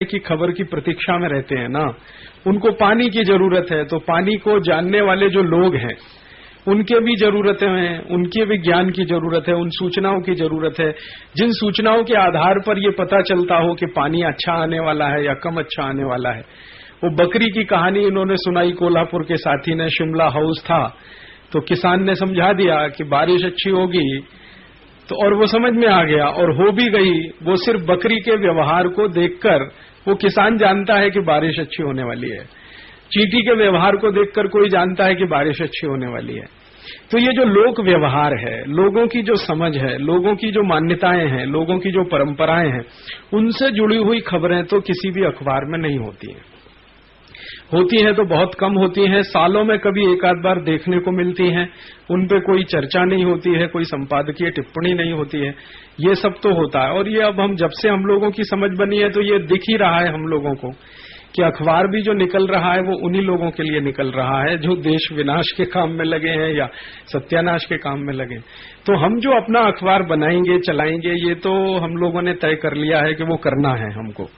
की खबर की प्रतीक्षा में रहते हैं ना, उनको पानी की जरूरत है, तो पानी को जानने वाले जो लोग हैं उनके भी जरूरतें हैं, उनके भी ज्ञान की जरूरत है, उन सूचनाओं की जरूरत है जिन सूचनाओं के आधार पर ये पता चलता हो कि पानी अच्छा आने वाला है या कम अच्छा आने वाला है। वो बकरी की कहानी इन्होंने सुनाई, कोल्हापुर के साथी ने, शिमला हाउस था, तो किसान ने समझा दिया कि बारिश अच्छी होगी, तो और वो समझ में आ गया और हो भी गई। वो सिर्फ बकरी के व्यवहार को देखकर वो किसान जानता है कि बारिश अच्छी होने वाली है। चींटी के व्यवहार को देखकर कोई जानता है कि बारिश अच्छी होने वाली है। तो ये जो लोक व्यवहार है, लोगों की जो समझ है, लोगों की जो मान्यताएं हैं, लोगों की जो परंपराएं हैं, उनसे जुड़ी हुई खबरें तो किसी भी अखबार में नहीं होती हैं। होती हैं तो बहुत कम होती हैं, सालों में कभी एक आध बार देखने को मिलती हैं, उन पे कोई चर्चा नहीं होती है, कोई संपादकीय टिप्पणी नहीं होती है। ये सब तो होता है। और ये अब जब से हम लोगों की समझ बनी है तो ये दिख ही रहा है हम लोगों को कि अखबार भी जो निकल रहा है वो उन्हीं लोगों के लिए निकल रहा है जो देश विनाश के काम में लगे हैं या सत्यानाश के काम में लगे। तो हम जो अपना अखबार बनाएंगे, चलाएंगे, ये तो हम लोगों ने तय कर लिया है कि वो करना है हमको।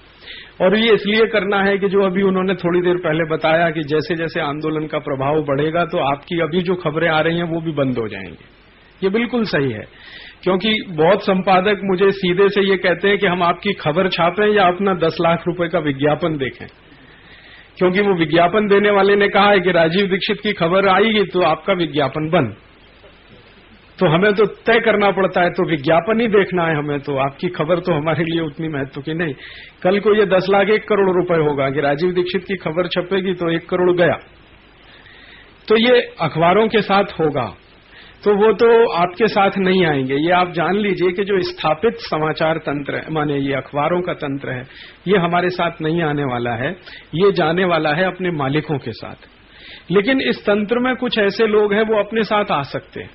और ये इसलिए करना है कि जो अभी उन्होंने थोड़ी देर पहले बताया कि जैसे जैसे आंदोलन का प्रभाव बढ़ेगा तो आपकी अभी जो खबरें आ रही हैं वो भी बंद हो जाएंगी। ये बिल्कुल सही है, क्योंकि बहुत संपादक मुझे सीधे से ये कहते हैं कि हम आपकी खबर छापें या अपना 10 लाख रुपए का विज्ञापन देखें, क्योंकि वो विज्ञापन देने वाले ने कहा है कि राजीव दीक्षित की खबर आएगी तो आपका विज्ञापन बंद। तो हमें तो तय करना पड़ता है, तो विज्ञापन ही देखना है हमें, तो आपकी खबर तो हमारे लिए उतनी महत्व की नहीं। कल को ये 10 लाख 1 करोड़ रुपए होगा कि राजीव दीक्षित की खबर छपेगी तो 1 करोड़ गया। तो ये अखबारों के साथ होगा, तो वो तो आपके साथ नहीं आएंगे। ये आप जान लीजिए कि जो स्थापित समाचार तंत्र है, माने ये अखबारों का तंत्र है, ये हमारे साथ नहीं आने वाला है, ये जाने वाला है अपने मालिकों के साथ। लेकिन इस तंत्र में कुछ ऐसे लोग हैं वो अपने साथ आ सकते हैं,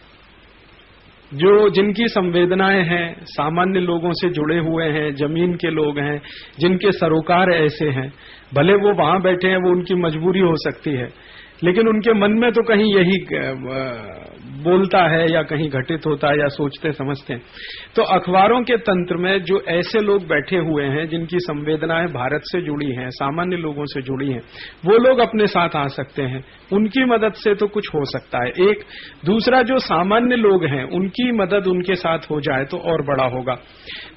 जो जिनकी संवेदनाएं हैं, सामान्य लोगों से जुड़े हुए हैं, जमीन के लोग हैं, जिनके सरोकार ऐसे हैं। भले वो वहां बैठे हैं, वो उनकी मजबूरी हो सकती है, लेकिन उनके मन में तो कहीं यही बोलता है या कहीं घटित होता है या सोचते समझते हैं। तो अखबारों के तंत्र में जो ऐसे लोग बैठे हुए हैं जिनकी संवेदनाएं भारत से जुड़ी हैं, सामान्य लोगों से जुड़ी हैं, वो लोग अपने साथ आ सकते हैं। उनकी मदद से तो कुछ हो सकता है। एक दूसरा, जो सामान्य लोग हैं उनकी मदद उनके साथ हो जाए तो और बड़ा होगा।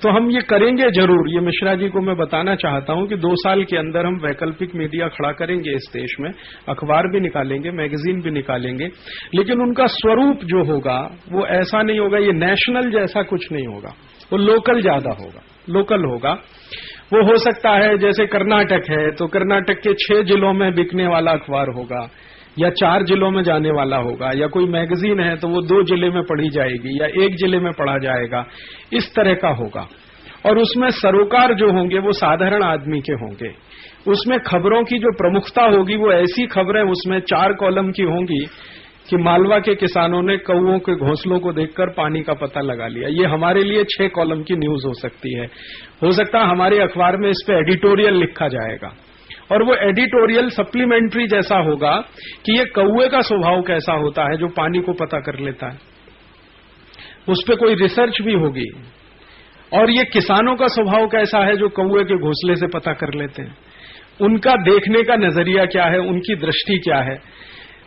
तो हम ये करेंगे जरूर। ये मिश्रा जी को मैं बताना चाहता हूं कि 2 साल के अंदर हम वैकल्पिक मीडिया खड़ा करेंगे इस देश में, अखबार भी निकालेंगे, मैगजीन भी निकालेंगे, लेकिन उनका स्वरूप जो होगा वो ऐसा नहीं होगा, ये नेशनल जैसा कुछ नहीं होगा, वो लोकल ज्यादा होगा, लोकल होगा। वो हो सकता है जैसे कर्नाटक है तो कर्नाटक के 6 जिलों में बिकने वाला अखबार होगा, या 4 जिलों में जाने वाला होगा, या कोई मैगजीन है तो वो 2 जिले में पढ़ी जाएगी या 1 जिले में पढ़ा जाएगा, इस तरह का होगा। और उसमें सरोकार जो होंगे वो साधारण आदमी के होंगे। उसमें खबरों की जो प्रमुखता होगी वो ऐसी खबरें उसमें 4 कॉलम की होंगी कि मालवा के किसानों ने कौओं के घोंसलों को देखकर पानी का पता लगा लिया। ये हमारे लिए 6 कॉलम की न्यूज हो सकती है। हो सकता है हमारे अखबार में इस पे एडिटोरियल लिखा जाएगा, और वो एडिटोरियल सप्लीमेंट्री जैसा होगा कि ये कौए का स्वभाव कैसा होता है जो पानी को पता कर लेता है, उस पे कोई रिसर्च भी होगी। और ये किसानों का स्वभाव कैसा है जो कौए के घोंसले से पता कर लेते हैं, उनका देखने का नजरिया क्या है, उनकी दृष्टि क्या है।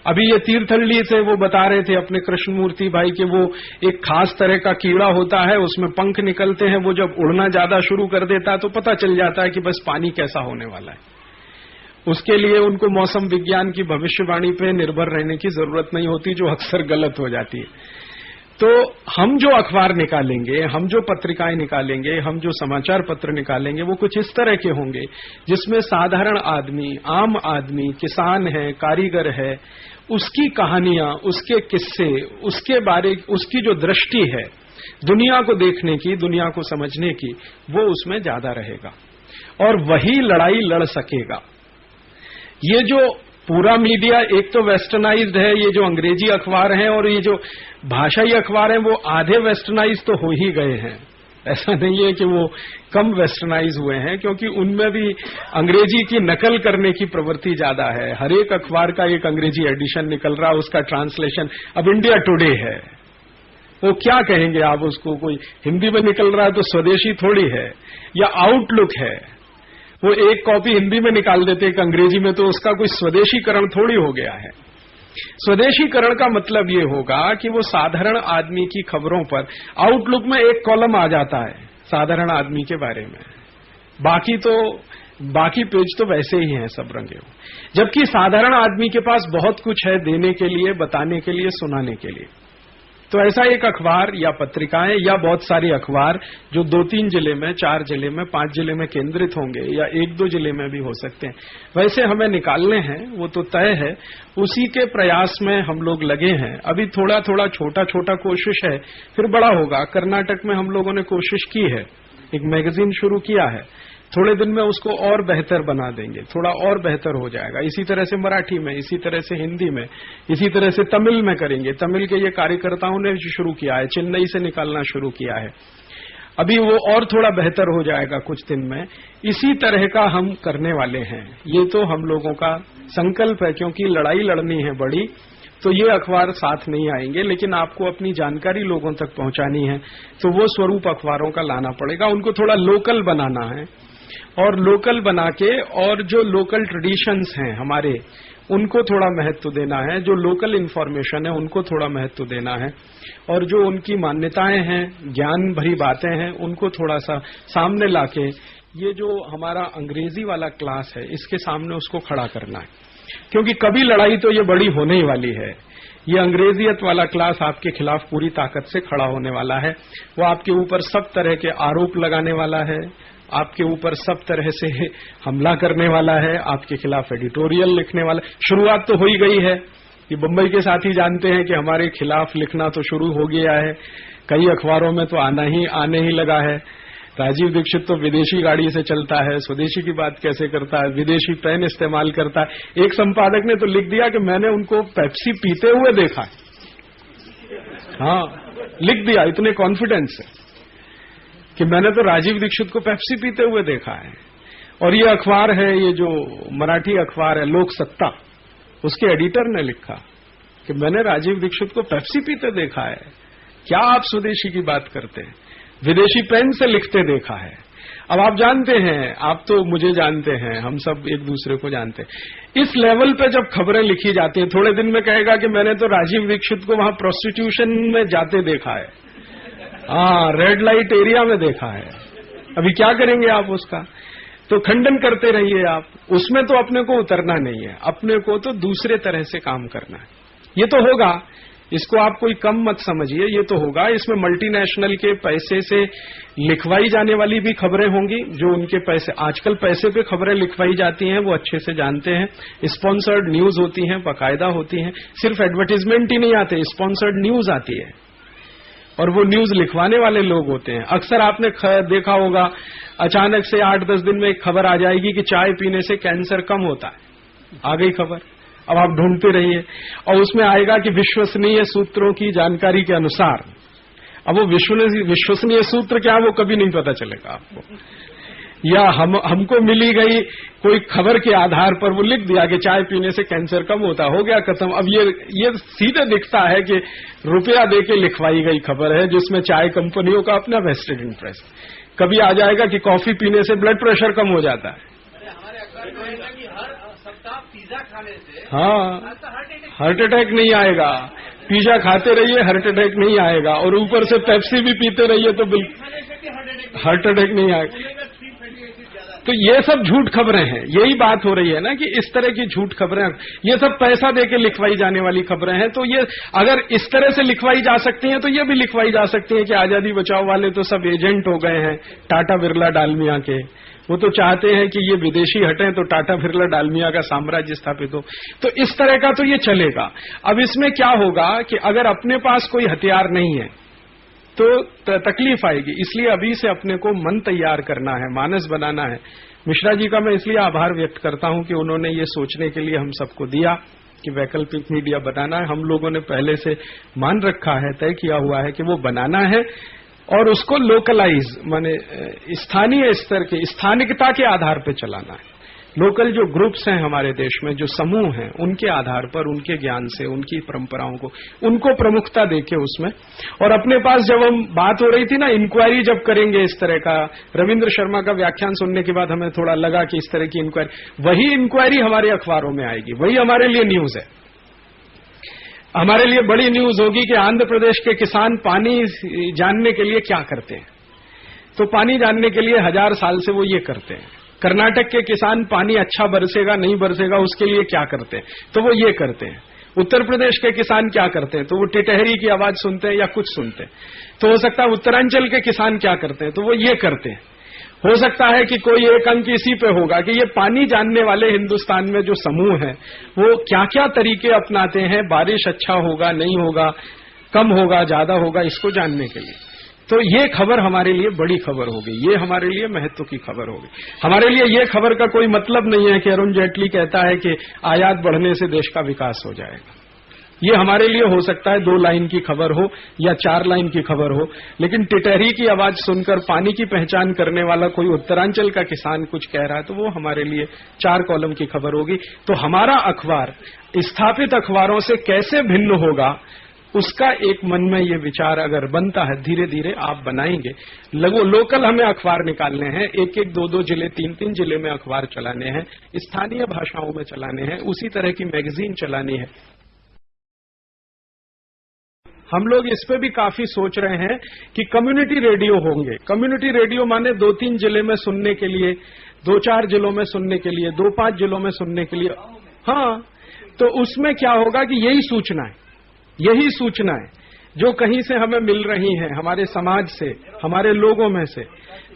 अभी ये तीर्थहल्ली से वो बता रहे थे अपने कृष्णमूर्ति भाई कि वो एक खास तरह का कीड़ा होता है, उसमें पंख निकलते हैं, वो जब उड़ना ज्यादा शुरू कर देता है तो पता चल जाता है कि बस पानी कैसा होने वाला है। उसके लिए उनको मौसम विज्ञान की भविष्यवाणी पे निर्भर रहने की जरूरत नहीं होती, जो अक्सर गलत हो जाती है। तो हम जो अखबार निकालेंगे, हम जो पत्रिकाएं निकालेंगे, हम जो समाचार पत्र निकालेंगे, वो कुछ इस तरह के होंगे जिसमें साधारण आदमी, आम आदमी, किसान है, कारीगर है, उसकी कहानियां, उसके किस्से, उसके बारे, उसकी जो दृष्टि है दुनिया को देखने की, दुनिया को समझने की, वो उसमें ज्यादा रहेगा और वही लड़ाई लड़ सकेगा। ये जो पूरा मीडिया एक तो वेस्टर्नाइज्ड है, ये जो अंग्रेजी अखबार हैं और ये जो भाषाई अखबार हैं वो आधे वेस्टर्नाइज तो हो ही गए हैं। ऐसा नहीं है कि वो कम वेस्टर्नाइज हुए हैं, क्योंकि उनमें भी अंग्रेजी की नकल करने की प्रवृत्ति ज्यादा है। हर एक अखबार का एक अंग्रेजी एडिशन निकल रहा, उसका ट्रांसलेशन। अब इंडिया टुडे है, वो क्या कहेंगे आप उसको, कोई हिंदी में निकल रहा है तो स्वदेशी थोड़ी है, या आउटलुक है, वो एक कॉपी हिंदी में निकाल देते एक अंग्रेजी में, तो उसका कोई स्वदेशीकरण थोड़ी हो गया है। स्वदेशीकरण का मतलब ये होगा कि वो साधारण आदमी की खबरों पर आउटलुक में एक कॉलम आ जाता है साधारण आदमी के बारे में, बाकी पेज तो वैसे ही हैं सब रंगे हुए, जबकि साधारण आदमी के पास बहुत कुछ है देने के लिए, बताने के लिए, सुनाने के लिए। तो ऐसा एक अखबार या पत्रिकाएं या बहुत सारे अखबार जो 2-3 जिले में, 4 जिले में, 5 जिले में केंद्रित होंगे या 1-2 जिले में भी हो सकते हैं, वैसे हमें निकालने हैं, वो तो तय है। उसी के प्रयास में हम लोग लगे हैं। अभी थोड़ा थोड़ा छोटा छोटा कोशिश है, फिर बड़ा होगा। कर्नाटक में हम लोगों ने कोशिश की है, एक मैगजीन शुरू किया है, थोड़े दिन में उसको और बेहतर बना देंगे, थोड़ा और बेहतर हो जाएगा। इसी तरह से मराठी में, इसी तरह से हिंदी में, इसी तरह से तमिल में करेंगे। तमिल के ये कार्यकर्ताओं ने शुरू किया है, चेन्नई से निकालना शुरू किया है, अभी वो और थोड़ा बेहतर हो जाएगा कुछ दिन में। इसी तरह का हम करने वाले हैं। ये तो हम लोगों का संकल्प है, क्योंकि लड़ाई लड़नी है बड़ी, तो ये अखबार साथ नहीं आएंगे, लेकिन आपको अपनी जानकारी लोगों तक पहुंचानी है, तो वो स्वरूप अखबारों का लाना पड़ेगा। उनको थोड़ा लोकल बनाना है, और लोकल बना के, और जो लोकल ट्रेडिशंस हैं हमारे, उनको थोड़ा महत्व देना है, जो लोकल इंफॉर्मेशन है उनको थोड़ा महत्व देना है, और जो उनकी मान्यताएं हैं, ज्ञान भरी बातें हैं, उनको थोड़ा सा सामने लाके, ये जो हमारा अंग्रेजी वाला क्लास है इसके सामने उसको खड़ा करना है। क्योंकि कभी लड़ाई तो ये बड़ी होने ही वाली है। ये अंग्रेजियत वाला क्लास आपके खिलाफ पूरी ताकत से खड़ा होने वाला है। वो आपके ऊपर सब तरह के आरोप लगाने वाला है, आपके ऊपर सब तरह से हमला करने वाला है, आपके खिलाफ एडिटोरियल लिखने वाला। शुरुआत तो हो ही गई है, ये बंबई के साथी जानते हैं कि हमारे खिलाफ लिखना तो शुरू हो गया है, कई अखबारों में तो आने ही लगा है। राजीव दीक्षित तो विदेशी गाड़ी से चलता है, स्वदेशी की बात कैसे करता है, विदेशी पेन इस्तेमाल करता है। एक संपादक ने तो लिख दिया कि मैंने उनको पेप्सी पीते हुए देखा है। हाँ, लिख दिया इतने कॉन्फिडेंस से कि मैंने तो राजीव दीक्षित को पेप्सी पीते हुए देखा है। और ये अखबार है, ये जो मराठी अखबार है लोक सत्ता, उसके एडिटर ने लिखा कि मैंने राजीव दीक्षित को पेप्सी पीते देखा है। क्या आप स्वदेशी की बात करते हैं? विदेशी पेन से लिखते देखा है। अब आप जानते हैं, आप तो मुझे जानते हैं, हम सब एक दूसरे को जानते हैं। इस लेवल पे जब खबरें लिखी जाती हैं, थोड़े दिन में कहेगा कि मैंने तो राजीव दीक्षित को वहां प्रोस्टिट्यूशन में जाते देखा है, हाँ, रेड लाइट एरिया में देखा है। अभी क्या करेंगे आप उसका? तो खंडन करते रहिए आप, उसमें तो अपने को उतरना नहीं है, अपने को तो दूसरे तरह से काम करना है। ये तो होगा, इसको आप कोई कम मत समझिए, ये तो होगा। इसमें मल्टीनेशनल के पैसे से लिखवाई जाने वाली भी खबरें होंगी, जो उनके पैसे, आजकल पैसे पे खबरें लिखवाई जाती हैं, वो अच्छे से जानते हैं। स्पॉन्सर्ड न्यूज होती हैं, बाकायदा होती हैं, सिर्फ एडवर्टीजमेंट ही नहीं आते, स्पॉन्सर्ड न्यूज आती है, और वो न्यूज लिखवाने वाले लोग होते हैं। अक्सर आपने देखा होगा, अचानक से 8-10 दिन में एक खबर आ जाएगी कि चाय पीने से कैंसर कम होता है। आ गई खबर, अब आप ढूंढते रहिए, और उसमें आएगा कि विश्वसनीय सूत्रों की जानकारी के अनुसार। अब वो विश्वसनीय सूत्र क्या, वो कभी नहीं पता चलेगा आपको, या हमको मिली गई कोई खबर के आधार पर वो लिख दिया कि चाय पीने से कैंसर कम होता, हो गया खत्म। अब ये सीधे दिखता है कि रुपया देके लिखवाई गई खबर है, जिसमें चाय कंपनियों का अपना वेस्टेड इंटरेस्ट। कभी आ जाएगा कि कॉफी पीने से ब्लड प्रेशर कम हो जाता है। हाँ, हार्ट अटैक नहीं आएगा, पिज्जा खाते रहिए हार्ट अटैक नहीं आएगा, और ऊपर से पेप्सी भी पीते रहिए तो बिल्कुल हार्ट अटैक नहीं आएगा। तो ये सब झूठ खबरें हैं, यही बात हो रही है ना कि इस तरह की झूठ खबरें, ये सब पैसा देके लिखवाई जाने वाली खबरें हैं। तो ये अगर इस तरह से लिखवाई जा सकती हैं, तो ये भी लिखवाई जा सकती है कि आजादी बचाओ वाले तो सब एजेंट हो गए हैं टाटा बिरला डालमिया के। वो तो चाहते हैं कि ये विदेशी हटें तो टाटा बिरला डालमिया का साम्राज्य स्थापित हो। तो इस तरह का तो ये चलेगा। अब इसमें क्या होगा कि अगर अपने पास कोई हथियार नहीं है तो तकलीफ आएगी। इसलिए अभी से अपने को मन तैयार करना है, मानस बनाना है। मिश्रा जी का मैं इसलिए आभार व्यक्त करता हूं कि उन्होंने ये सोचने के लिए हम सबको दिया कि वैकल्पिक मीडिया बनाना है। हम लोगों ने पहले से मान रखा है, तय किया हुआ है कि वो बनाना है, और उसको लोकलाइज माने स्थानीय स्तर के, स्थानिकता के आधार पर चलाना है। लोकल जो ग्रुप्स हैं हमारे देश में, जो समूह हैं, उनके आधार पर, उनके ज्ञान से, उनकी परंपराओं को, उनको प्रमुखता देके उसमें। और अपने पास जब हम बात हो रही थी ना, इंक्वायरी जब करेंगे इस तरह का, रविंद्र शर्मा का व्याख्यान सुनने के बाद हमें थोड़ा लगा कि इस तरह की इंक्वायरी, वही इंक्वायरी हमारे अखबारों में आएगी, वही हमारे लिए न्यूज है। हमारे लिए बड़ी न्यूज होगी कि आंध्र प्रदेश के किसान पानी जानने के लिए क्या करते हैं, तो पानी जानने के लिए 1000 साल से वो ये करते हैं। कर्नाटक के किसान पानी अच्छा बरसेगा नहीं बरसेगा उसके लिए क्या करते हैं, तो वो ये करते हैं। उत्तर प्रदेश के किसान क्या करते हैं, तो वो टिटहरी की आवाज सुनते हैं या कुछ सुनते हैं। तो हो सकता है उत्तरांचल के किसान क्या करते हैं, तो वो ये करते हैं। हो सकता है कि कोई एक अंक इसी पे होगा कि ये पानी जानने वाले हिंदुस्तान में जो समूह हैं वो क्या क्या तरीके अपनाते हैं, बारिश अच्छा होगा नहीं होगा, कम होगा ज्यादा होगा, इसको जानने के लिए। तो ये खबर हमारे लिए बड़ी खबर होगी, ये हमारे लिए महत्व की खबर होगी। हमारे लिए ये खबर का कोई मतलब नहीं है कि अरुण जेटली कहता है कि आयात बढ़ने से देश का विकास हो जाएगा। ये हमारे लिए हो सकता है 2 लाइन की खबर हो या 4 लाइन की खबर हो, लेकिन टिटहरी की आवाज सुनकर पानी की पहचान करने वाला कोई उत्तरांचल का किसान कुछ कह रहा है तो वो हमारे लिए 4 कॉलम की खबर होगी। तो हमारा अखबार स्थापित अखबारों से कैसे भिन्न होगा, उसका एक मन में ये विचार अगर बनता है, धीरे धीरे आप बनाएंगे। लोकल हमें अखबार निकालने हैं, 1-1, 2-2 जिले, 3-3 जिले में अखबार चलाने हैं, स्थानीय भाषाओं में चलाने हैं, उसी तरह की मैगजीन चलानी है। हम लोग इस पे भी काफी सोच रहे हैं कि कम्युनिटी रेडियो होंगे। कम्युनिटी रेडियो माने 2-3 जिले में सुनने के लिए, 2-4 जिलों में सुनने के लिए, 2-5 जिलों में सुनने के लिए। हाँ, तो उसमें क्या होगा कि यही सूचनाएं जो कहीं से हमें मिल रही हैं, हमारे समाज से, हमारे लोगों में से।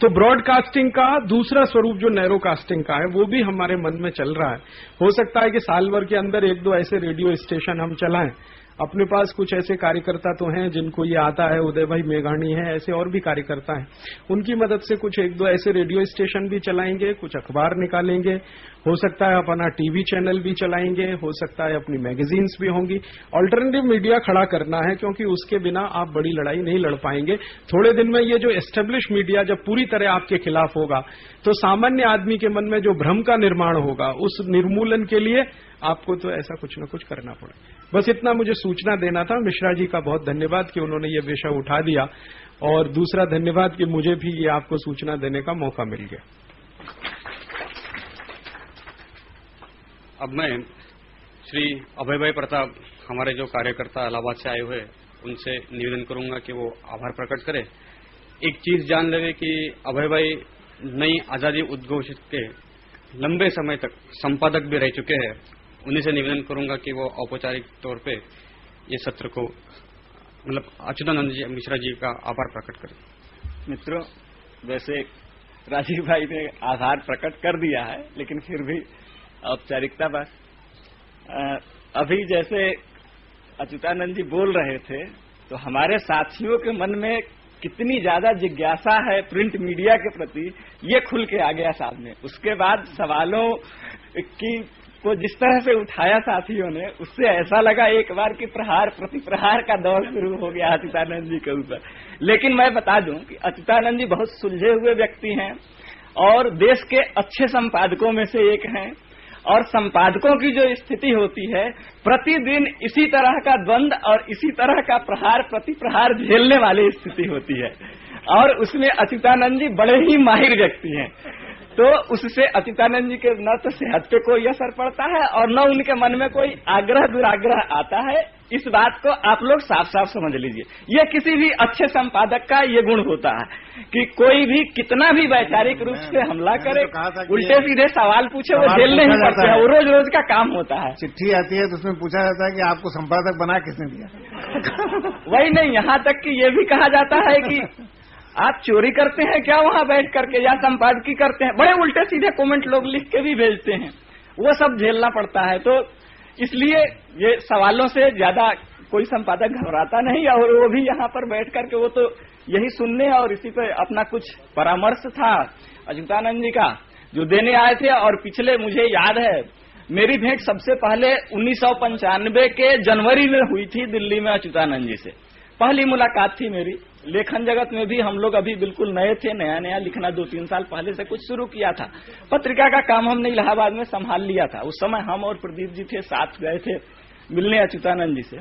तो ब्रॉडकास्टिंग का दूसरा स्वरूप जो नैरोकास्टिंग का है, वो भी हमारे मन में चल रहा है। हो सकता है कि साल भर के अंदर 1-2 ऐसे रेडियो स्टेशन हम चलाएं। अपने पास कुछ ऐसे कार्यकर्ता तो हैं जिनको ये आता है, उदय भाई मेघानी है, ऐसे और भी कार्यकर्ता हैं। उनकी मदद से कुछ 1-2 ऐसे रेडियो स्टेशन भी चलाएंगे, कुछ अखबार निकालेंगे, हो सकता है अपना टीवी चैनल भी चलाएंगे, हो सकता है अपनी मैगजीन्स भी होंगी। ऑल्टरनेटिव मीडिया खड़ा करना है, क्योंकि उसके बिना आप बड़ी लड़ाई नहीं लड़ पाएंगे। थोड़े दिन में ये जो एस्टेब्लिश मीडिया जब पूरी तरह आपके खिलाफ होगा, तो सामान्य आदमी के मन में जो भ्रम का निर्माण होगा, उस निर्मूलन के लिए आपको तो ऐसा कुछ न कुछ करना पड़े। बस इतना मुझे सूचना देना था। मिश्रा जी का बहुत धन्यवाद कि उन्होंने ये विषय उठा दिया, और दूसरा धन्यवाद कि मुझे भी ये आपको सूचना देने का मौका मिल गया। अब मैं श्री अभय भाई प्रताप, हमारे जो कार्यकर्ता इलाहाबाद से आए हुए, उनसे निवेदन करूंगा कि वो आभार प्रकट करें। एक चीज जान लेवे कि अभय भाई नई आजादी उद्घोषित के लंबे समय तक संपादक भी रह चुके हैं। उन्हीं से निवेदन करूंगा कि वो औपचारिक तौर पे ये सत्र को, मतलब अच्युतानंद मिश्रा जी का आभार प्रकट करें। मित्रों, वैसे राजीव भाई ने आभार प्रकट कर दिया है, लेकिन फिर भी औपचारिकता बस। अभी जैसे अच्युतानंद जी बोल रहे थे, तो हमारे साथियों के मन में कितनी ज्यादा जिज्ञासा है प्रिंट मीडिया के प्रति, ये खुल के आ गया सामने। उसके बाद सवालों की को जिस तरह से उठाया साथियों ने, उससे ऐसा लगा एक बार कि प्रहार प्रतिप्रहार का दौर शुरू हो गया अच्युतानंद जी के ऊपर। लेकिन मैं बता दूं कि अच्युतानंद जी बहुत सुलझे हुए व्यक्ति हैं और देश के अच्छे संपादकों में से एक हैं। और संपादकों की जो स्थिति होती है, प्रतिदिन इसी तरह का द्वंद्व और इसी तरह का प्रहार प्रतिप्रहार झेलने वाली स्थिति होती है, और उसमें अच्युतानंद जी बड़े ही माहिर व्यक्ति हैं। तो उससे अच्युतानंद जी के न तो सेहत पे कोई असर पड़ता है और न उनके मन में कोई आग्रह दुराग्रह आता है। इस बात को आप लोग साफ साफ समझ लीजिए। ये किसी भी अच्छे संपादक का ये गुण होता है कि कोई भी कितना भी वैचारिक रूप से हमला करे, उल्टे सीधे सवाल पूछे, वो झेलने ही पड़ते हैं, वो रोज रोज का काम होता है। चिट्ठी आती है तो उसमें पूछा जाता है कि आपको संपादक बना किसने दिया। वही नहीं, यहाँ तक कि ये भी कहा जाता है कि आप चोरी करते हैं क्या वहाँ बैठ करके, या संपादकी करते हैं। बड़े उल्टे सीधे कमेंट लोग लिख के भी भेजते हैं, वो सब झेलना पड़ता है। तो इसलिए ये सवालों से ज्यादा कोई संपादक घबराता नहीं, और वो भी यहाँ पर बैठ करके वो तो यही सुनने और इसी पे अपना कुछ परामर्श था अच्युतानंद जी का जो देने आए थे। और पिछले मुझे याद है मेरी भेंट सबसे पहले 1995 के जनवरी में हुई थी दिल्ली में अच्युतानंद जी से, पहली मुलाकात थी मेरी। लेखन जगत में भी हम लोग अभी बिल्कुल नए थे, नया नया लिखना 2-3 साल पहले से कुछ शुरू किया था। पत्रिका का काम हमने इलाहाबाद में संभाल लिया था। उस समय हम और प्रदीप जी थे, साथ गए थे मिलने अच्युतानंद जी से।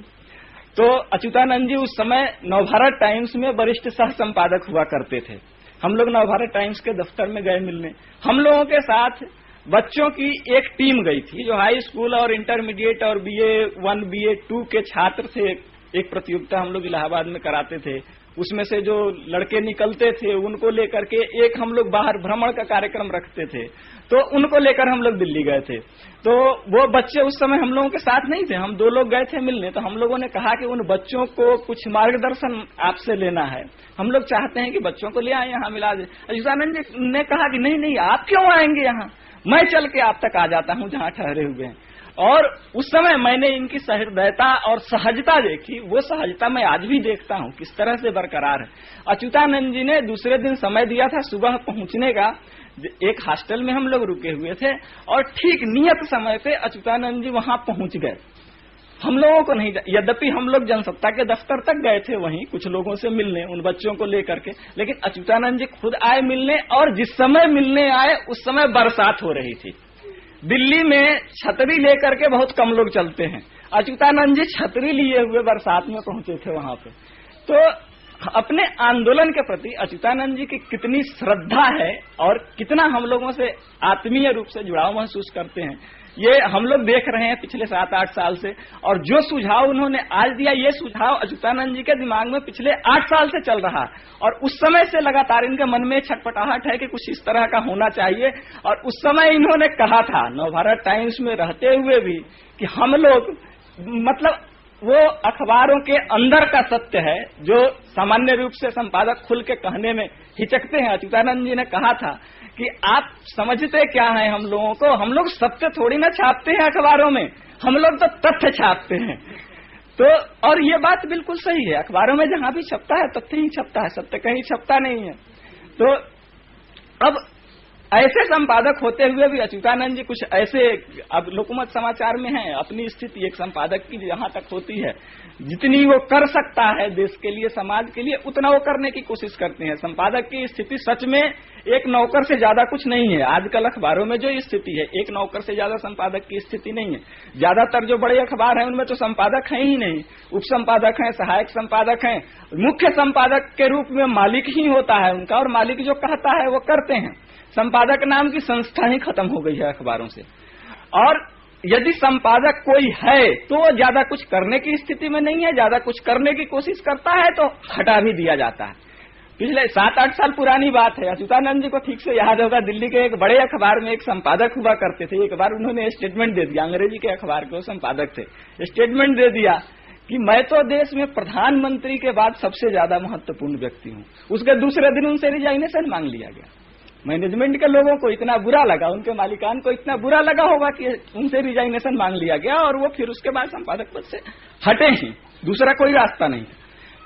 तो अच्युतानंद जी उस समय नवभारत टाइम्स में वरिष्ठ सह संपादक हुआ करते थे। हम लोग नवभारत टाइम्स के दफ्तर में गए मिलने। हम लोगों के साथ बच्चों की एक टीम गई थी जो हाई स्कूल और इंटरमीडिएट और BA1 BA2 के छात्र थे। एक प्रतियोगिता हम लोग इलाहाबाद में कराते थे, उसमें से जो लड़के निकलते थे उनको लेकर के एक हम लोग बाहर भ्रमण का कार्यक्रम रखते थे, तो उनको लेकर हम लोग दिल्ली गए थे। तो वो बच्चे उस समय हम लोगों के साथ नहीं थे, हम 2 लोग गए थे मिलने। तो हम लोगों ने कहा कि उन बच्चों को कुछ मार्गदर्शन आपसे लेना है, हम लोग चाहते हैं कि बच्चों को ले आए यहाँ मिला दे। अच्युतानंद जी ने कहा कि नहीं नहीं, आप क्यों आएंगे यहाँ, मैं चल के आप तक आ जाता हूँ जहाँ ठहरे हुए हैं। और उस समय मैंने इनकी सहृदयता और सहजता देखी, वो सहजता मैं आज भी देखता हूँ किस तरह से बरकरार है। अच्युतानंद जी ने दूसरे दिन समय दिया था सुबह पहुंचने का। एक हॉस्टल में हम लोग रुके हुए थे और ठीक नियत समय पे अच्युतानंद जी वहां पहुंच गए। हम लोगों को नहीं, यद्यपि हम लोग जनसत्ता के दफ्तर तक गए थे वहीं कुछ लोगों से मिलने, उन बच्चों को लेकर के, लेकिन अच्युतानंद जी खुद आए मिलने। और जिस समय मिलने आए उस समय बरसात हो रही थी। दिल्ली में छतरी लेकर के बहुत कम लोग चलते हैं, अच्युतानंद जी छतरी लिए हुए बरसात में पहुंचे थे वहां पे। तो अपने आंदोलन के प्रति अच्युतानंद जी की कितनी श्रद्धा है और कितना हम लोगों से आत्मीय रूप से जुड़ाव महसूस करते हैं, ये हम लोग देख रहे हैं पिछले 7-8 साल से। और जो सुझाव उन्होंने आज दिया, ये सुझाव अच्युतानंद जी के दिमाग में पिछले 8 साल से चल रहा है और उस समय से लगातार इनके मन में छटपटाहट है कि कुछ इस तरह का होना चाहिए। और उस समय इन्होंने कहा था नवभारत टाइम्स में रहते हुए भी कि हम लोग, मतलब वो अखबारों के अंदर का सत्य है जो सामान्य रूप से संपादक खुल के कहने में हिचकते हैं। अच्युतानंद जी ने कहा था कि आप समझते क्या है हम लोगों को, हम लोग सत्य थोड़ी ना छापते हैं अखबारों में, हम लोग तो तथ्य छापते हैं। तो और ये बात बिल्कुल सही है, अखबारों में जहां भी छपता है तथ्य ही छपता है, सत्य कहीं छपता नहीं है। तो अब ऐसे संपादक होते हुए भी अच्युतानंद जी कुछ ऐसे, अब लोकमत समाचार में है, अपनी स्थिति एक संपादक की जहां तक होती है, जितनी वो कर सकता है देश के लिए समाज के लिए उतना वो करने की कोशिश करते हैं। संपादक की स्थिति सच में एक नौकर से ज्यादा कुछ नहीं है। आजकल अखबारों में जो स्थिति है, एक नौकर से ज्यादा संपादक की स्थिति नहीं है। ज्यादातर जो बड़े अखबार हैं उनमें तो संपादक हैं ही नहीं, उप संपादक हैं, सहायक संपादक हैं। मुख्य संपादक के रूप में मालिक ही होता है उनका, और मालिक जो कहता है वो करते हैं। संपादक नाम की संस्था ही खत्म हो गई है अखबारों से। और यदि संपादक कोई है तो वो ज्यादा कुछ करने की स्थिति में नहीं है, ज्यादा कुछ करने की कोशिश करता है तो हटा भी दिया जाता है। पिछले 7-8 साल पुरानी बात है, अच्युतानंद जी को ठीक से याद होगा, दिल्ली के एक बड़े अखबार में एक संपादक हुआ करते थे। एक बार उन्होंने स्टेटमेंट दे दिया, अंग्रेजी के अखबार के वो संपादक थे, स्टेटमेंट दे दिया कि मैं तो देश में प्रधानमंत्री के बाद सबसे ज्यादा महत्वपूर्ण व्यक्ति हूँ। उसके दूसरे दिन उनसे रिजाइनेशन मांग लिया गया। मैनेजमेंट के लोगों को इतना बुरा लगा, उनके मालिकान को इतना बुरा लगा होगा कि उनसे रिजाइनेशन मांग लिया गया और वो फिर उसके बाद संपादक पद से हटे ही, दूसरा कोई रास्ता नहीं।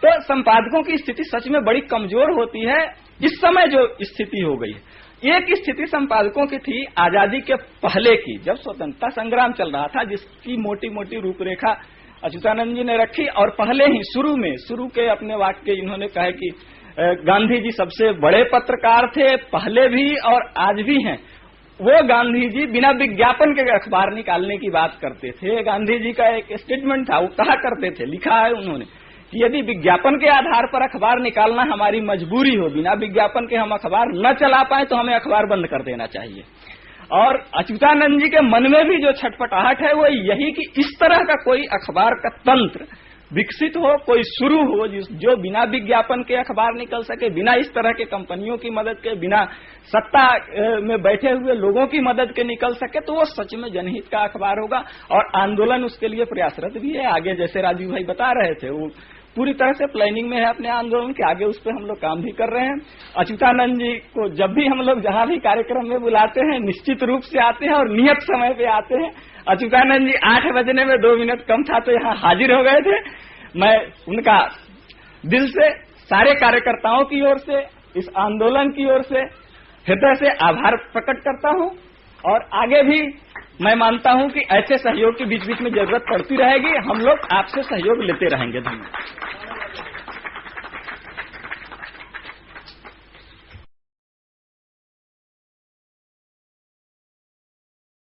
तो संपादकों की स्थिति सच में बड़ी कमजोर होती है। इस समय जो स्थिति हो गई है, एक स्थिति संपादकों की थी आजादी के पहले की, जब स्वतंत्रता संग्राम चल रहा था, जिसकी मोटी मोटी रूपरेखा अच्युतानंद जी ने रखी। और पहले ही शुरू के अपने वाक्य इन्होंने कहे कि गांधी जी सबसे बड़े पत्रकार थे, पहले भी और आज भी हैं। वो गांधी जी बिना विज्ञापन के अखबार निकालने की बात करते थे। गांधी जी का एक स्टेटमेंट था, वो कहा करते थे, लिखा है उन्होंने कि यदि विज्ञापन के आधार पर अखबार निकालना हमारी मजबूरी हो, बिना विज्ञापन के हम अखबार न चला पाए तो हमें अखबार बंद कर देना चाहिए। और अच्युतानंद जी के मन में भी जो छटपटाहट है वो यही कि इस तरह का कोई अखबार का तंत्र विकसित हो, कोई शुरू हो जो बिना विज्ञापन के अखबार निकल सके, बिना इस तरह के कंपनियों की मदद के, बिना सत्ता में बैठे हुए लोगों की मदद के निकल सके, तो वो सच में जनहित का अखबार होगा। और आंदोलन उसके लिए प्रयासरत भी है। आगे जैसे राजीव भाई बता रहे थे, वो पूरी तरह से प्लानिंग में है अपने आंदोलन के, आगे उस पर हम लोग काम भी कर रहे हैं। अच्युतानंद जी को जब भी हम लोग जहां भी कार्यक्रम में बुलाते हैं निश्चित रूप से आते हैं और नियत समय पे आते हैं। अच्युतानंद जी 8 बजने में 2 मिनट कम था तो यहाँ हाजिर हो गए थे। मैं उनका दिल से, सारे कार्यकर्ताओं की ओर से, इस आंदोलन की ओर से हृदय से आभार प्रकट करता हूँ। और आगे भी मैं मानता हूँ कि ऐसे सहयोग की बीच बीच में जरूरत पड़ती रहेगी, हम लोग आपसे सहयोग लेते रहेंगे। धन्यवाद।